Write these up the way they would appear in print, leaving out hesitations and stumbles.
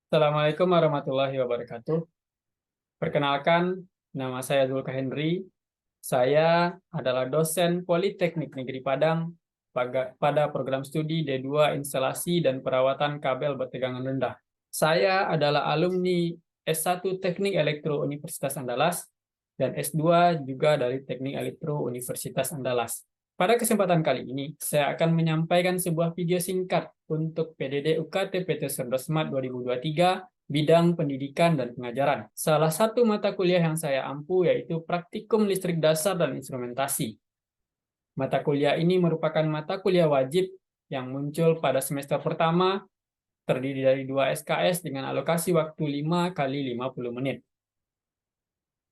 Assalamualaikum warahmatullahi wabarakatuh. Perkenalkan, nama saya Zulka Henry. Saya adalah dosen Politeknik Negeri Padang pada program studi D2 Instalasi dan Perawatan Kabel Bertegangan Rendah. Saya adalah alumni S1 Teknik Elektro Universitas Andalas dan S2 juga dari Teknik Elektro Universitas Andalas. Pada kesempatan kali ini, saya akan menyampaikan sebuah video singkat untuk PDD UKT PT Serdosmat 2023 bidang pendidikan dan pengajaran. Salah satu mata kuliah yang saya ampu yaitu Praktikum Listrik Dasar dan Instrumentasi. Mata kuliah ini merupakan mata kuliah wajib yang muncul pada semester pertama, terdiri dari 2 SKS dengan alokasi waktu 5 kali 50 menit.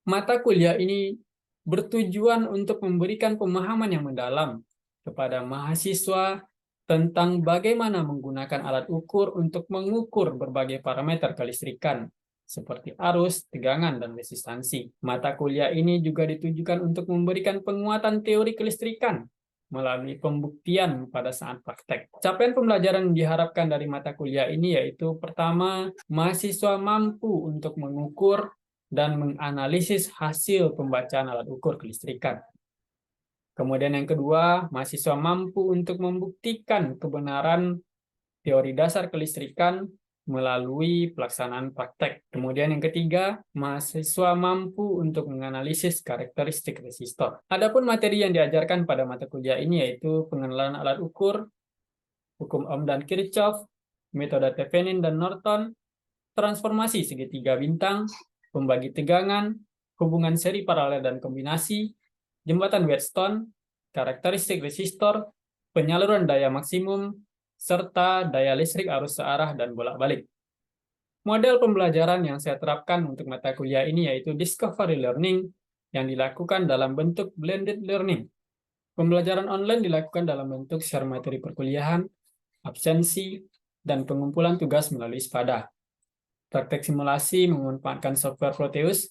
Mata kuliah ini bertujuan untuk memberikan pemahaman yang mendalam kepada mahasiswa tentang bagaimana menggunakan alat ukur untuk mengukur berbagai parameter kelistrikan, seperti arus, tegangan, dan resistansi. Mata kuliah ini juga ditujukan untuk memberikan penguatan teori kelistrikan melalui pembuktian pada saat praktek. Capaian pembelajaran yang diharapkan dari mata kuliah ini yaitu pertama, mahasiswa mampu untuk mengukur dan menganalisis hasil pembacaan alat ukur kelistrikan. Kemudian yang kedua, mahasiswa mampu untuk membuktikan kebenaran teori dasar kelistrikan melalui pelaksanaan praktek. Kemudian yang ketiga, mahasiswa mampu untuk menganalisis karakteristik resistor. Adapun materi yang diajarkan pada mata kuliah ini yaitu pengenalan alat ukur, hukum Ohm dan Kirchhoff, metode Thevenin dan Norton, transformasi segitiga bintang, pembagi tegangan, hubungan seri paralel dan kombinasi, jembatan Wheatstone, karakteristik resistor, penyaluran daya maksimum, serta daya listrik arus searah dan bolak-balik. Model pembelajaran yang saya terapkan untuk mata kuliah ini yaitu discovery learning yang dilakukan dalam bentuk blended learning. Pembelajaran online dilakukan dalam bentuk share materi perkuliahan, absensi, dan pengumpulan tugas melalui SPADA. Praktek simulasi memanfaatkan software Proteus,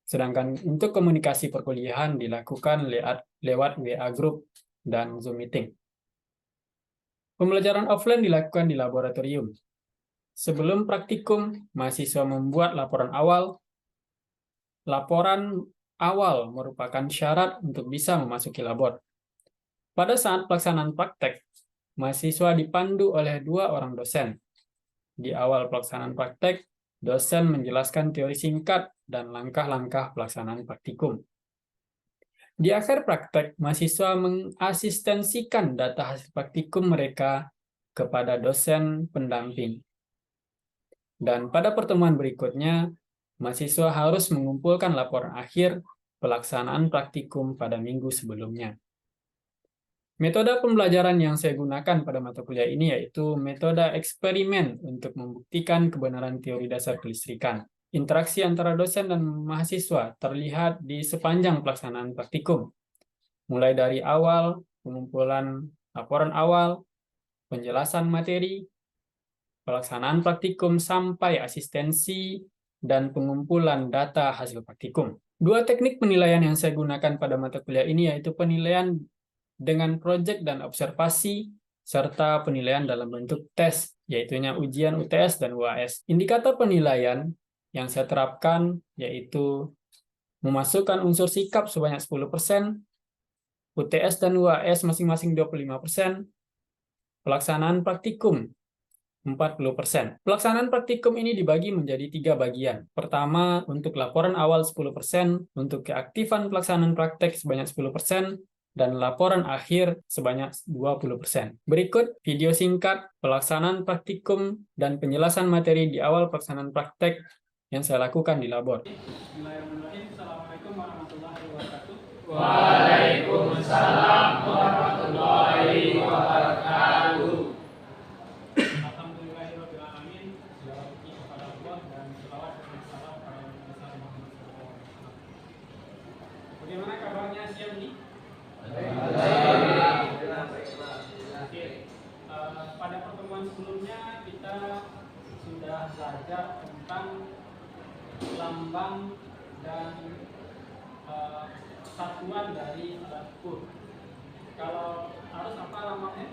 sedangkan untuk komunikasi perkuliahan dilakukan lewat WA Group dan Zoom Meeting. Pembelajaran offline dilakukan di laboratorium. Sebelum praktikum, mahasiswa membuat laporan awal. Laporan awal merupakan syarat untuk bisa memasuki labor. Pada saat pelaksanaan praktek, mahasiswa dipandu oleh 2 orang dosen. Di awal pelaksanaan praktek, dosen menjelaskan teori singkat dan langkah-langkah pelaksanaan praktikum. Di akhir praktek, mahasiswa mengasistensikan data hasil praktikum mereka kepada dosen pendamping. Dan pada pertemuan berikutnya, mahasiswa harus mengumpulkan laporan akhir pelaksanaan praktikum pada minggu sebelumnya. Metode pembelajaran yang saya gunakan pada mata kuliah ini yaitu metode eksperimen untuk membuktikan kebenaran teori dasar kelistrikan. Interaksi antara dosen dan mahasiswa terlihat di sepanjang pelaksanaan praktikum, mulai dari awal, pengumpulan laporan awal, penjelasan materi, pelaksanaan praktikum, sampai asistensi dan pengumpulan data hasil praktikum. 2 teknik penilaian yang saya gunakan pada mata kuliah ini yaitu penilaian dengan proyek dan observasi, serta penilaian dalam bentuk tes, yaitu ujian UTS dan UAS. Indikator penilaian yang saya terapkan yaitu memasukkan unsur sikap sebanyak 10%, UTS dan UAS masing-masing 25%, pelaksanaan praktikum 40%. Pelaksanaan praktikum ini dibagi menjadi 3 bagian. Pertama, untuk laporan awal 10%, untuk keaktifan pelaksanaan praktek sebanyak 10%, dan laporan akhir sebanyak 20%. Berikut video singkat pelaksanaan praktikum dan penjelasan materi di awal pelaksanaan praktek yang saya lakukan di labor. Bismillahirrahmanirrahim. Assalamualaikum warahmatullahi wabarakatuh. Waalaikumsalam warahmatullahi wabarakatuh. Alhamdulillahirrahmanirrahim. Sholawat kepada Allah dan sholawat dan salam pada Nabi Muhammad SAW. Bagaimana kabarnya siang ini? Pada pertemuan sebelumnya kita sudah belajar tentang lambang dan satuan dari alat ukur. Kalau arus apa lambangnya?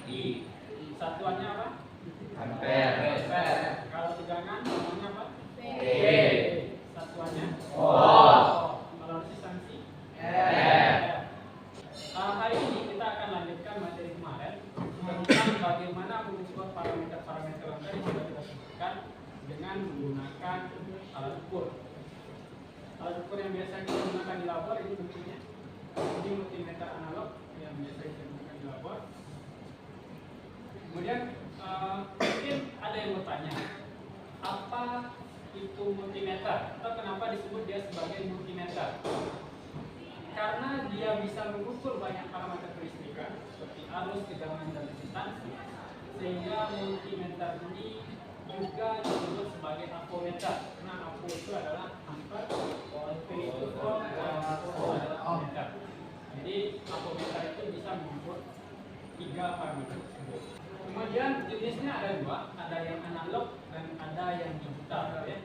I. Satuannya apa? ukur yang biasa kita gunakan di labor ini bentuknya. Ini multimeter analog yang biasa kita gunakan di labor. Kemudian mungkin ada yang bertanya, apa itu multimeter atau kenapa disebut dia sebagai multimeter? Karena dia bisa mengukur banyak parameter kelistrikan seperti arus, tegangan, dan resistansi, sehingga multimeter ini juga disebut sebagai ampometer. Nah, ampo itu adalah ampere, V itu volt, dan O adalah ammeter. Jadi ampometer itu bisa mengukur 3 parameter tersebut. Kemudian jenisnya ada 2, ada yang analog dan ada yang digital, ya.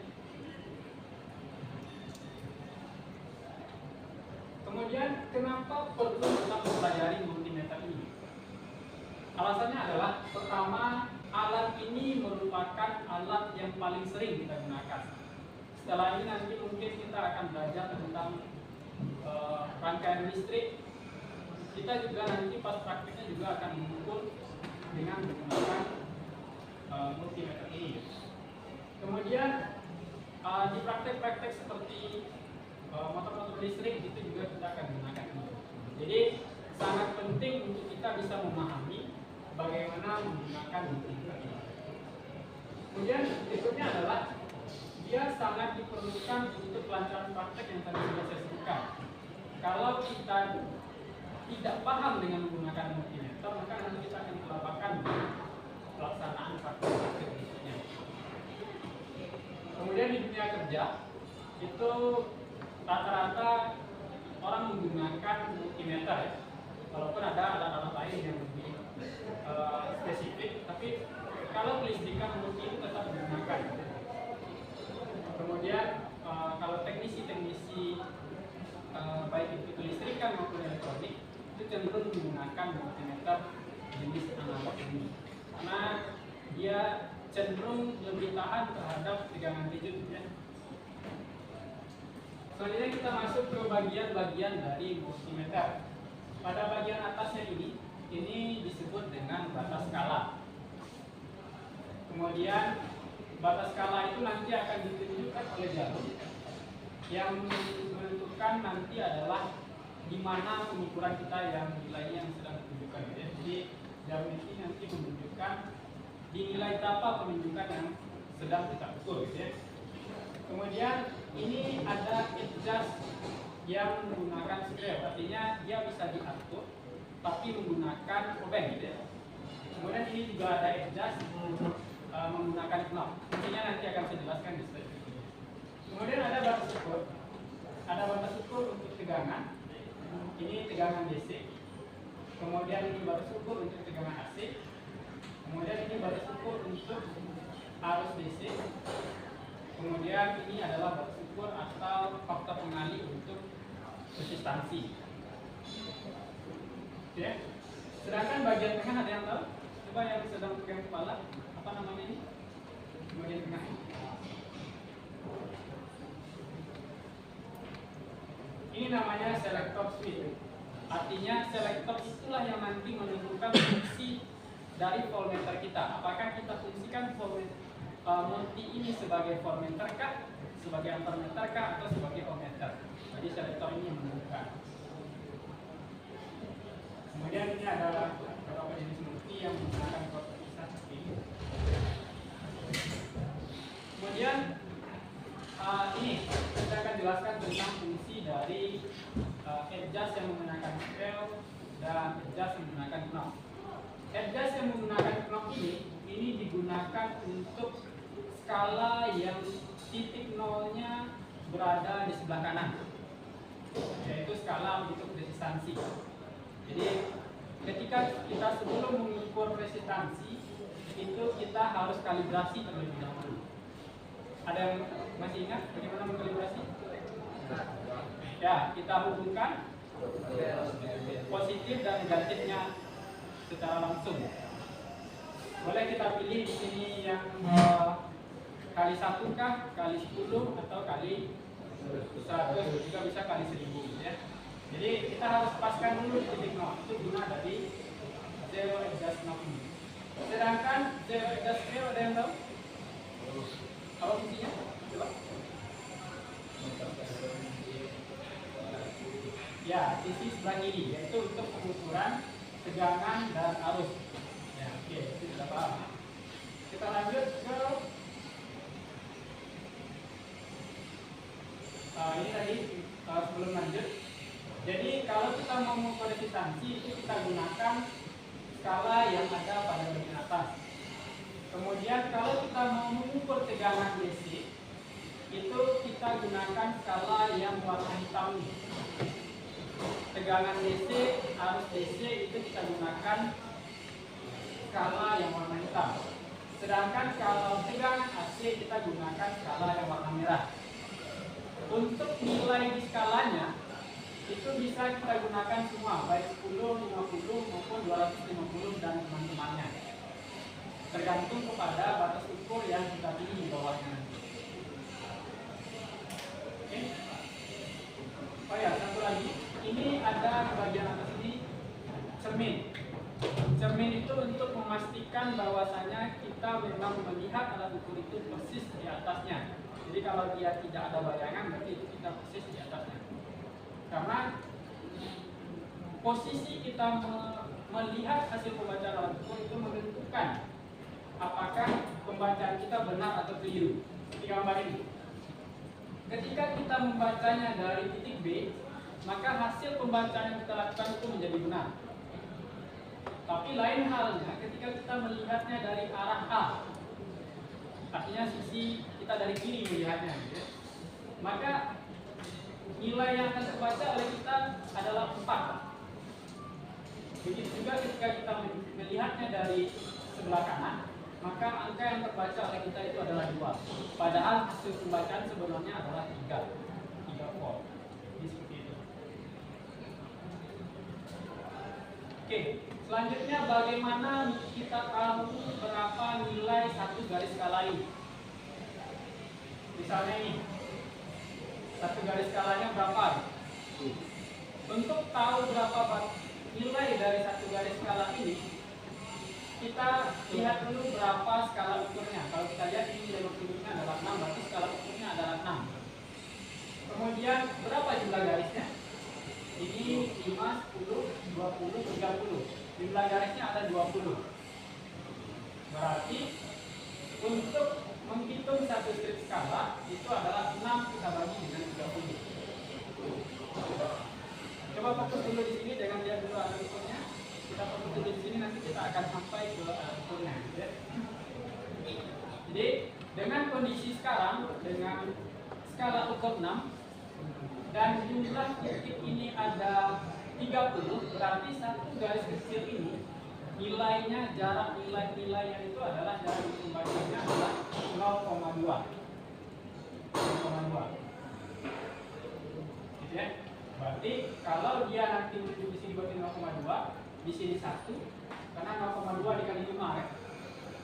Kemudian kenapa perlu kita mempelajari multimeter ini? Alasannya adalah pertama, alat ini merupakan alat yang paling sering kita gunakan. Setelah ini nanti mungkin kita akan belajar tentang rangkaian listrik. Kita juga nanti pas praktiknya juga akan mengukur dengan menggunakan multimeter ini. Kemudian di praktek-praktek seperti motor-motor listrik itu juga kita akan gunakan ini. Jadi sangat penting untuk kita bisa memahami bagaimana menggunakan multimeter ini. Kemudian berikutnya adalah dia sangat diperlukan untuk kelancaran praktek yang tadi sudah saya sebutkan. Kalau kita tidak paham dengan menggunakan multimeter, maka nanti kita akan kelombakan pelaksanaan praktek berikutnya. Kemudian di dunia kerja itu rata-rata orang menggunakan multimeter, ya. Walaupun ada alat-alat lain yang lebih spesifik, tapi kalau kelistrikan multi itu tetap digunakan. Kemudian kalau teknisi-teknisi baik itu kelistrikan maupun elektronik itu cenderung menggunakan multimeter jenis analog ini karena dia cenderung lebih tahan terhadap tegangan rigid, ya. Selanjutnya kita masuk ke bagian-bagian dari multimeter. Pada bagian atasnya ini disebut dengan batas skala. Kemudian batas skala itu nanti akan ditunjukkan oleh jarum yang menentukan nanti adalah di mana pengukuran kita yang nilainya yang sedang ditunjukkan. Jadi jarum ini nanti menunjukkan di nilai berapa penunjukan yang sedang kita ukur, ya. Kemudian ini ada adjust yang menggunakan scale, artinya dia bisa diatur tapi menggunakan obeng, ya. Kemudian ini juga ada adjust menggunakan knob. Intinya nanti akan saya jelaskan di slide berikutnya. Kemudian ada batas ukur. Ada batas ukur untuk tegangan. Ini tegangan DC. Kemudian ini batas ukur untuk tegangan AC. Kemudian ini batas ukur untuk arus DC. Kemudian ini adalah batas ukur atau faktor pengalih untuk resistansi. Oke. Sedangkan bagian tengah ada yang tahu? Coba yang sedang pegang kepala, apa namanya ini? Bagian tengah. Ini namanya selektor switch. Artinya selektor itulah yang nanti menentukan fungsi dari voltmeter kita. Apakah kita fungsikan multi ini sebagai voltmeter kah, sebagai ampermeter kah, atau sebagai ohmmeter. Jadi selektor ini yang menentukan. Kemudian ini adalah beberapa jenis multi yang menggunakan port terpisah seperti ini. Kemudian ini kita akan jelaskan tentang fungsi dari adjust yang menggunakan scale dan adjust yang menggunakan knob. Adjust yang menggunakan knob ini digunakan untuk skala yang titik nolnya berada di sebelah kanan, yaitu skala untuk resistansi. Jadi ketika kita sebelum mengukur resistansi itu kita harus kalibrasi terlebih dahulu. Ada yang masih ingat bagaimana mengkalibrasi? Ya, kita hubungkan positif dan negatifnya secara langsung. Boleh kita pilih di sini yang kali 1 kah, kali 10 atau kali 100, juga bisa kali 1000, ya. Jadi kita harus paskan dulu titik nol, itu guna dari zero adjust knob ini. Sedangkan zero adjust scale ada yang tahu? Apa fungsinya? Coba. Ya, sisi sebelah kiri, yaitu untuk pengukuran tegangan dan arus. Ya, oke, itu sudah paham. Kita lanjut ke ini tadi sebelum lanjut. Jadi kalau kita mau mengukur resistansi itu kita gunakan skala yang ada pada bagian atas. Kemudian kalau kita mau mengukur tegangan DC itu kita gunakan skala yang warna hitam. Tegangan DC, arus DC itu kita gunakan skala yang warna hitam. Sedangkan kalau tegangan AC kita gunakan skala yang warna merah. Untuk nilai di skalanya itu bisa kita gunakan semua, baik 10, 50 maupun 250 dan teman-temannya. Tergantung kepada batas ukur yang kita pilih di bawahnya. Oke. Oh ya, satu lagi. Ini ada bagian atas ini cermin. Cermin itu untuk memastikan bahwasanya kita memang melihat alat ukur itu persis di atasnya. Jadi kalau dia tidak ada bayangan, berarti itu kita persis di atasnya. Karena posisi kita melihat hasil pembacaan alat ukur itu menentukan apakah pembacaan kita benar atau keliru. Di gambar ini, ketika kita membacanya dari titik B, maka hasil pembacaan yang kita lakukan itu menjadi benar. Tapi lain halnya ketika kita melihatnya dari arah A, artinya sisi kita dari kiri melihatnya, gitu. Maka nilai yang akan terbaca oleh kita adalah 4. Begitu juga ketika kita melihatnya dari sebelah kanan, maka angka yang terbaca oleh kita itu adalah 2. Padahal hasil pembacaan sebenarnya adalah 3 volt. Jadi seperti itu. Oke, selanjutnya bagaimana kita tahu berapa nilai satu garis skala ini? Misalnya ini, satu garis skalanya berapa? Untuk tahu berapa nilai dari satu garis skala ini, kita lihat dulu berapa skala ukurnya. Kalau kita lihat ini jalur ukurnya adalah 6, berarti skala ukurnya adalah 6. Kemudian berapa jumlah garisnya? Ini 5, 10, 20, 30. Jumlah garisnya ada 20. Berarti untuk menghitung satu strip skala itu adalah 6 kita bagi dengan 30. Coba fokus dulu di sini, jangan lihat dulu alat ukurnya. Kita fokus dulu di sini, nanti kita akan sampai ke alat ukurnya. Jadi dengan kondisi sekarang, dengan skala ukur 6 dan jumlah titik ini ada 30, berarti satu garis kecil ini nilainya, jarak nilai-nilainya itu adalah jarak pembacanya adalah 0,2. Gitu ya. Berarti kalau dia nanti menunjuk di sini berarti 0,2, di sini 1, karena 0,2 dikali 5 ya.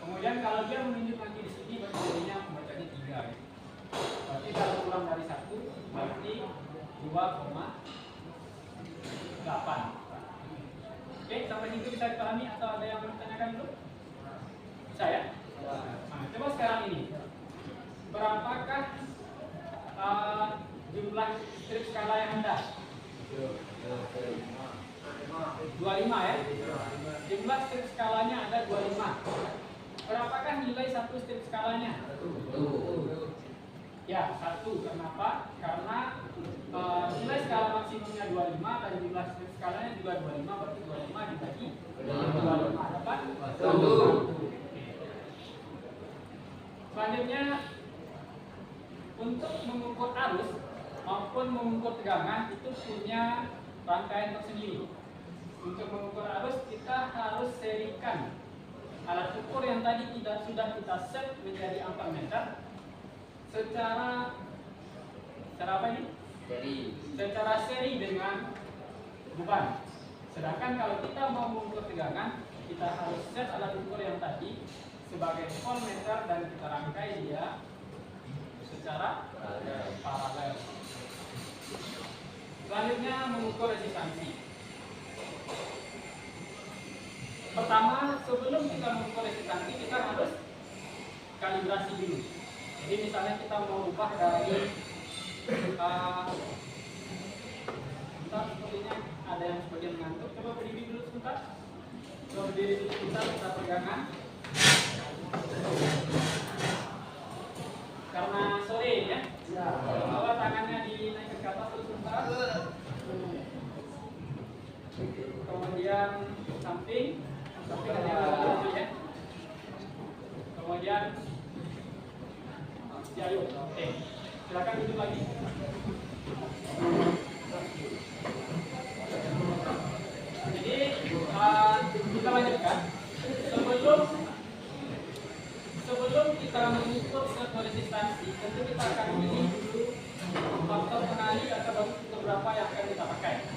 Kemudian kalau dia menunjuk nanti di sini berarti jadinya pembacanya 3 ya. Berarti kalau kurang dari 1 berarti 2,8. Oke, sampai situ bisa dipahami atau ada yang bertanyakan dulu? Bisa ya? Nah, coba sekarang ini. Berapakah jumlah strip skala yang ada? 25 ya? Jumlah strip skalanya ada 25. Berapakah nilai satu strip skalanya? Ya, 1. Kenapa? Karena nilai skala maksimumnya 25 dan jumlah strip skalanya juga 25, berarti 25 dibagi 25 dapat 1. Selanjutnya, untuk mengukur arus maupun mengukur tegangan itu punya rangkaian tersendiri. Untuk mengukur arus kita harus serikan alat ukur yang tadi sudah kita set menjadi ampermeter secara apa ini? Secara seri dengan beban. Sedangkan kalau kita mau mengukur tegangan, kita harus set alat ukur yang tadi sebagai voltmeter dan kita rangkai dia secara paralel. Selanjutnya mengukur resistansi. Pertama, sebelum kita mengukur resistansi, kita harus kalibrasi dulu. Jadi misalnya kita mau ubah dari berdiri kita pegangan. Karena sore ya. Bawa tangannya dinaikkan ke atas sebentar. Kemudian samping ya. Kemudian jarum. Oke. Silakan duduk lagi. Jadi kita lanjutkan. Sebelum kita mengukur set resistansi, tentu kita akan memilih dulu faktor pengali atau beberapa yang akan kita pakai.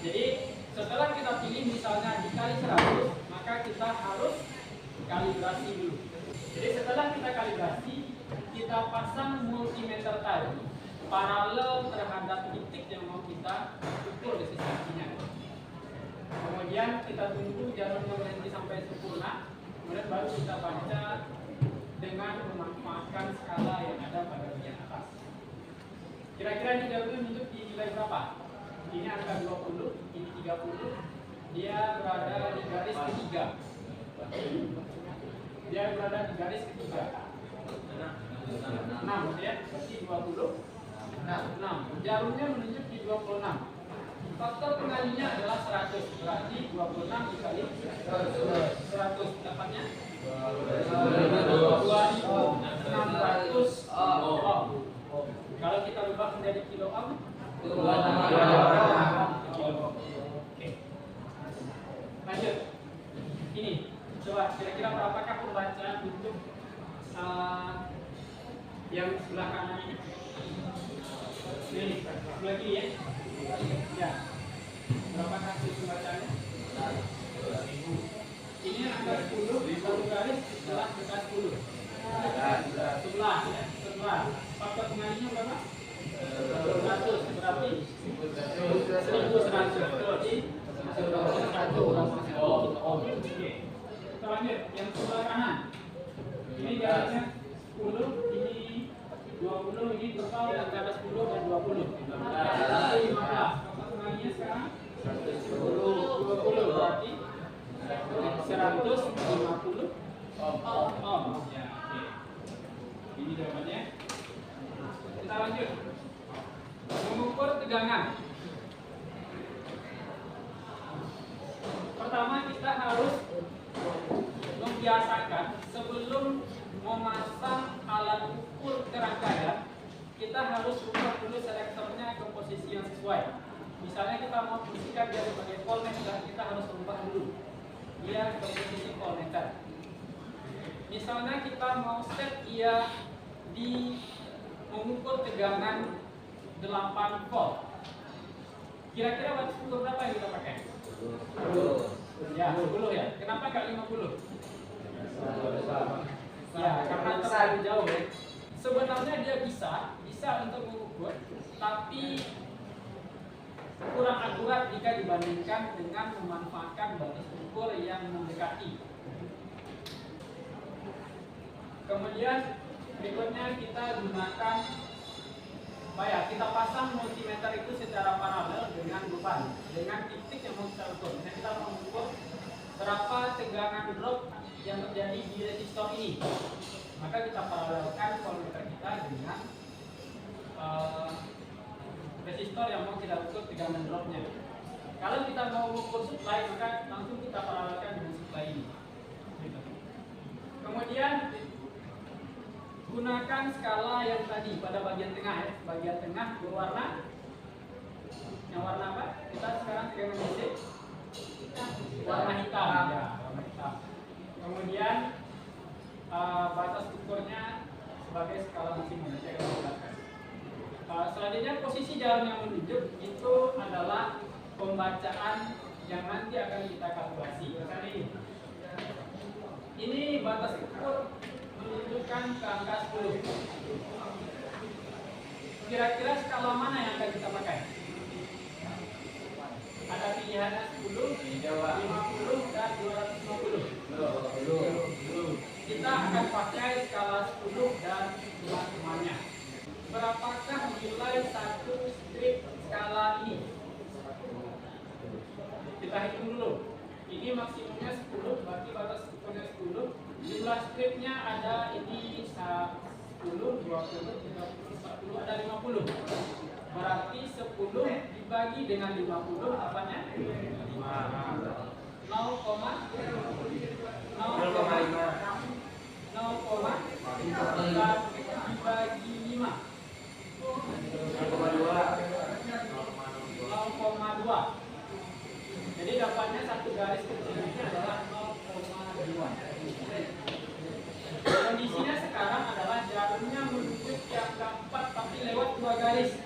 Jadi setelah kita pilih misalnya dikali 100, maka kita harus kalibrasi dulu. Jadi setelah kita kalibrasi, kita pasang multimeter tadi paralel terhadap titik yang mau kita ukur resistansinya. Kemudian kita tunggu jarumnya berhenti sampai sempurna, kemudian baru kita baca dengan memanfaatkan skala yang ada pada bagian atas. Kira-kira ini jarumnya menunjuk di nilai berapa? Ini angka 20, ini 30. Dia berada di garis ketiga. Dia berada di garis ketiga. 6 ya, berarti 20. 6. Jarumnya menunjuk di 26. Faktor pengalinya adalah 100, berarti 26 dikali 100. Dapatnya 2600 ohm. Kalau kita ubah menjadi kilo ohm, oke. Lanjut. Ini coba kira-kira berapakah pembacaan untuk yang sebelah kanan ini? Ini sebelah kiri ya. Ya. Berapa hasil pembacaannya? Ini angka 10 satu garis setelah dekat 10. Sebelah ya, sebelah. Faktor pengalinya berapa? 100 berarti 1100. Berarti 100 oke. Kita lanjut yang sebelah kanan. Ini garisnya 10, ini 20, ini total antara 10 dan 20. 15. Faktor pengalinya sekarang 20 berarti 150 ohm. Ya, oke. Ini jawabannya. Kita lanjut. Mengukur tegangan. Pertama kita harus membiasakan sebelum memasang alat ukur kerangkaian, kita harus ubah dulu selektornya ke posisi yang sesuai. Misalnya kita mau posisikan dia sebagai voltmeter, kita harus ubah dulu dia ke posisi voltmeter. Misalnya kita mau set dia di mengukur tegangan 8 volt. Kira-kira watt ukur berapa yang kita pakai? 10. Ya, 10 ya. Kenapa nggak 50? Ya, karena terlalu jauh ya. Sebenarnya dia bisa untuk mengukur, tapi kurang akurat jika dibandingkan dengan memanfaatkan batas ukur yang mendekati. Kemudian berikutnya kita gunakan kita pasang multimeter itu secara paralel dengan beban, dengan titik yang mau kita ukur. Misalnya kita mau mengukur berapa tegangan drop yang terjadi di resistor ini, maka kita paralelkan voltmeter kita dengan resistor yang mau kita ukur tegangan dropnya. Kalau kita mau ukur supply, maka langsung kita paralelkan dengan supply ini. Kemudian gunakan skala yang tadi pada bagian tengah ya, bagian tengah berwarna. Yang warna apa? Kita sekarang tegangan DC warna hitam ya, warna hitam. Kemudian batas ukurnya sebagai skala maksimum. Saya akan jelaskan. Selanjutnya posisi jarum yang menunjuk itu adalah pembacaan yang nanti akan kita kalkulasi. Misalnya ini batas ukur menunjukkan ke angka 10. Kira-kira skala mana yang akan kita pakai? Ada pilihannya 10, 50, dan 250. Kita akan pakai skala 10 dan teman-temannya. Berapakah nilai satu strip skala ini? bagi dengan 50 apanya? 0,5 dibagi 5 0,2. Jadi dapatnya satu garis kecil ini adalah 0,2. Kondisinya sekarang adalah jarumnya menuju ke angka 4 tapi lewat 2 garis.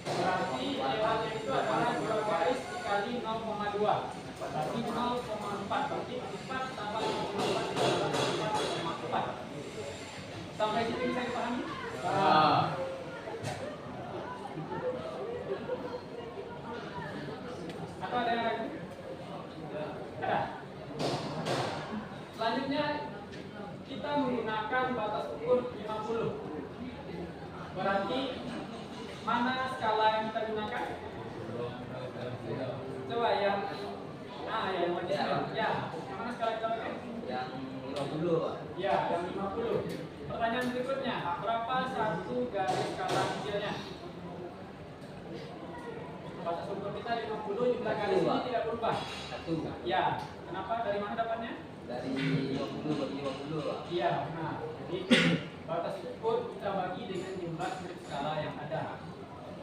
Berarti lewatnya itu adalah 2 garis dikali 0,2. Berarti 0,4. Berarti 4 tambah 0,4 adalah 4,4. Sampai situ bisa dipahami? Atau ada yang lagi? Ada. Selanjutnya kita menggunakan batas ukur 50. Berarti mana skala yang kita gunakan? Coba yang yang wajib. Ya, mana skala kita pakai? Yang 50, Pak. Ya, yang 50. Pertanyaan berikutnya, berapa satu garis skala kecilnya? Batas ukur kita 50, jumlah garis ini tidak berubah. 1. Ya, kenapa? Dari mana dapatnya? Dari 50 bagi 50, Pak. Iya, nah, jadi batas ukur kita bagi dengan jumlah skala yang ada.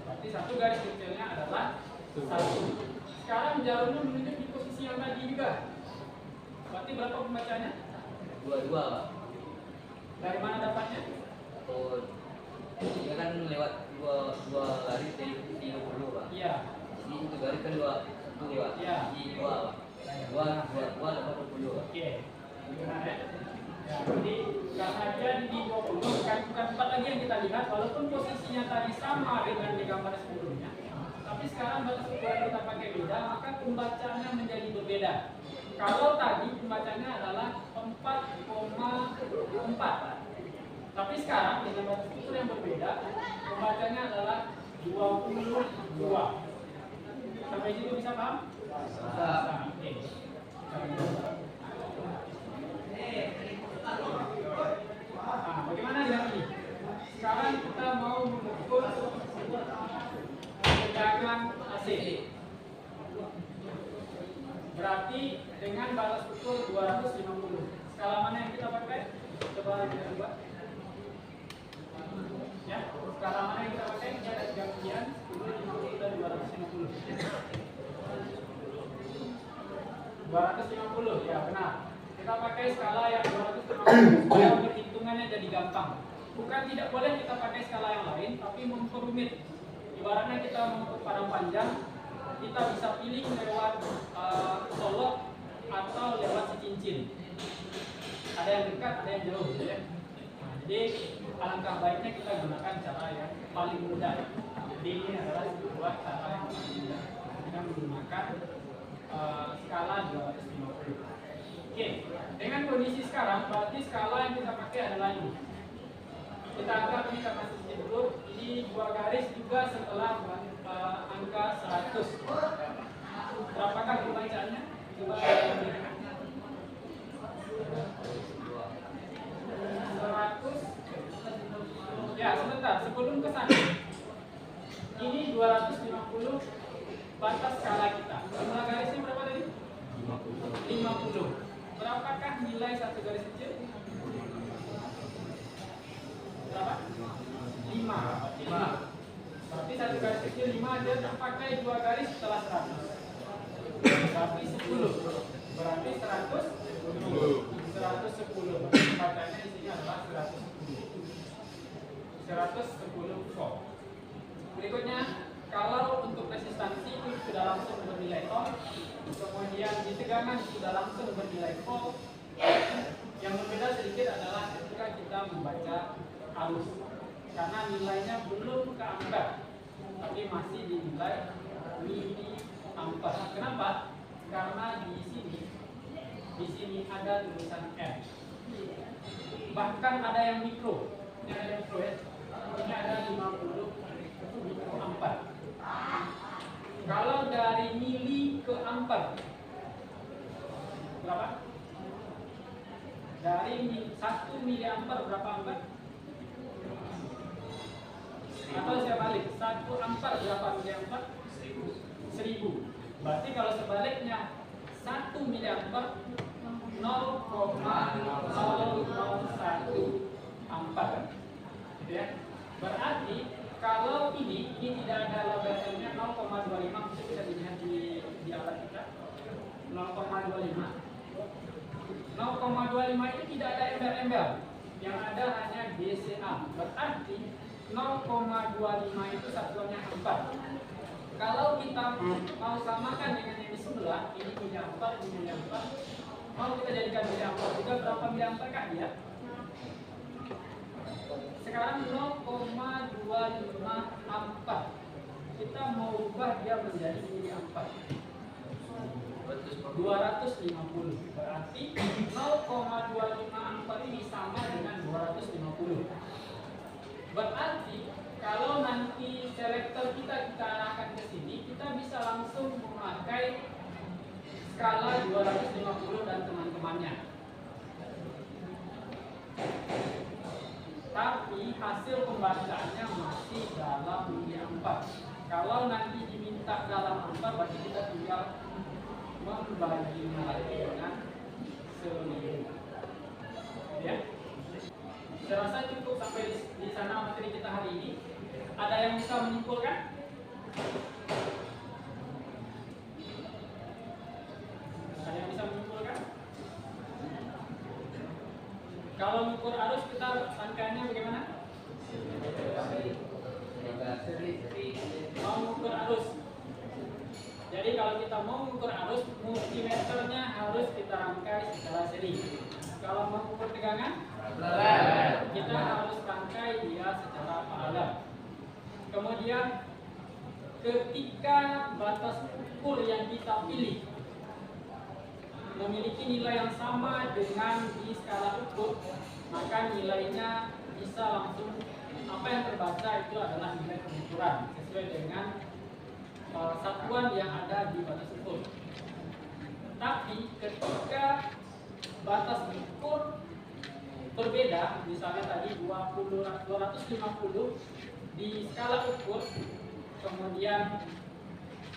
Berarti satu garis kecilnya adalah 1. Sekarang jarumnya menunjuk di posisi yang tadi juga. Berarti berapa pembacanya? 22, Pak. Dari mana dapatnya? Oh, dia kan lewat dua garis dari 30, Pak. Iya. Jadi itu garis kan 2, Pak. Iya. Jadi 2, Pak. 2 dapat 20, Pak. Oke. Benar ya? Ya, jadi karena dia di 20 kan bukan 4 lagi yang kita lihat, walaupun posisinya tadi sama dengan di gambar sebelumnya, tapi sekarang batas ukur yang kita pakai beda, maka pembacaannya menjadi berbeda. Kalau tadi pembacanya adalah 4,4, tapi sekarang dengan batas ukur yang berbeda, pembacanya adalah 22. Sampai situ bisa paham? Bisa. Oke. Nah, bagaimana dengan ini? Sekarang kita mau mengukur tegangan AC. Berarti dengan batas ukur 250. Skala mana yang kita pakai? Coba kita coba. Ya, skala mana yang kita pakai? Kita ada 3 pilihan, 10, 50, dan 250. 250, ya benar. Kita pakai skala yang 250 supaya perhitungannya jadi gampang. Bukan tidak boleh kita pakai skala yang lain, tapi memperumit. Ibaratnya kita mengukur padang panjang, kita bisa pilih lewat solok atau lewat si cincin. Ada yang dekat, ada yang jauh, ya. Nah, jadi alangkah baiknya kita gunakan cara yang paling mudah. Jadi ini adalah sebuah cara yang paling mudah. Kita menggunakan skala 250. Oke, dengan kondisi sekarang berarti skala yang kita pakai adalah ini. Kita anggap ini karena sistem dulu, ini 2 garis juga setelah angka 100. Berapakah pembacaannya? Coba 100. Ya, sebentar, sebelum ke sana. Ini 250 batas skala kita. Jumlah garisnya berapa tadi? 50. Berapakah nilai satu garis kecil? Berapa? 5. Berarti satu garis kecil 5 dia terpakai 2 garis setelah 100. Berarti 10. Berarti 110. Bacanya di sini adalah 110. 110 volt. Berikutnya, kalau untuk resistansi itu sudah langsung bernilai ohm, kemudian di tegangan sudah langsung bernilai volt. Yang berbeda sedikit adalah ketika kita membaca arus, karena nilainya belum ke ampere, tapi masih dinilai miliampere. Kenapa? Karena di sini ada tulisan M. Bahkan ada yang mikro. Ini ada mikro ya. Ini ada 50 mikroampere. Kalau dari mili ke ampere berapa? Dari 1 miliampere berapa ampere? Atau saya balik, 1 1 ampere berapa miliampere? 1000. Berarti kalau sebaliknya 1 miliampere 0,001 ampere. Gitu ya. Berarti kalau ini tidak ada labelnya 0,25, itu bisa dilihat di alat kita. 0,25. 0,25 itu tidak ada embel-embel. Yang ada hanya DCA. Berarti 0,25 itu satuannya ampere. Kalau kita mau samakan dengan yang di sebelah, ini miliampere, ini miliampere, mau kita jadikan miliampere juga, berapa miliampere kan dia? Sekarang 0,25 ampere. Kita mau ubah dia menjadi miliampere. 250. Berarti 0,25 ampere ini sama dengan 250. Berarti kalau nanti selektor kita arahkan ke sini, kita bisa langsung memakai skala 250 dan teman-temannya. Tapi hasil pembacaannya masih dalam miliampere. Kalau nanti diminta dalam ampere, berarti kita tinggal membaginya dengan 1000. Ya. Saya rasa cukup sampai di sana materi kita hari ini. Ada yang bisa menyimpulkan? Ada yang bisa menyimpulkan? Kalau mengukur arus kita rangkaiannya bagaimana? Mau mengukur arus. Jadi kalau kita mau mengukur arus, multimeternya harus kita rangkai secara seri. Kalau mau mengukur tegangan, kita harus rangkai dia secara paralel. Kemudian ketika batas ukur yang kita pilih memiliki nilai yang sama dengan di skala ukur, maka nilainya bisa langsung, apa yang terbaca itu adalah nilai pengukuran sesuai dengan satuan yang ada di batas ukur. Tapi ketika batas ukur berbeda, misalnya tadi 250 di skala ukur, kemudian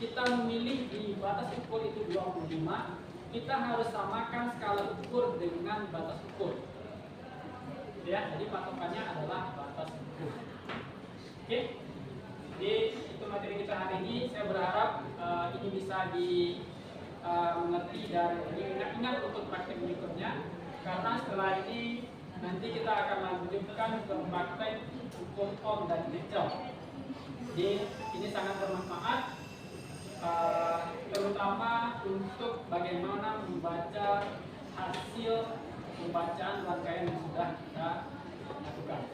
kita memilih di batas ukur itu 25, kita harus samakan skala ukur dengan batas ukur. Ya, jadi patokannya adalah batas ukur. Oke. Jadi itu materi kita hari ini. Saya berharap ini bisa dimengerti dan diingat-ingat untuk praktek berikutnya. Karena setelah ini nanti kita akan lanjutkan ke praktek ukur ohm dan Kirchhoff. Jadi ini sangat bermanfaat, terutama untuk bagaimana membaca hasil pembacaan rangkaian yang sudah kita lakukan.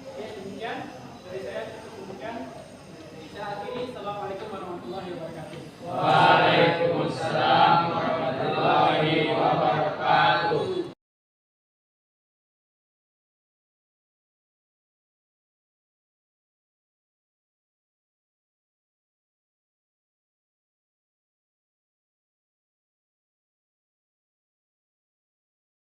Oke, demikian dari saya, cukup demikian. Saya akhiri. Assalamualaikum warahmatullahi wabarakatuh.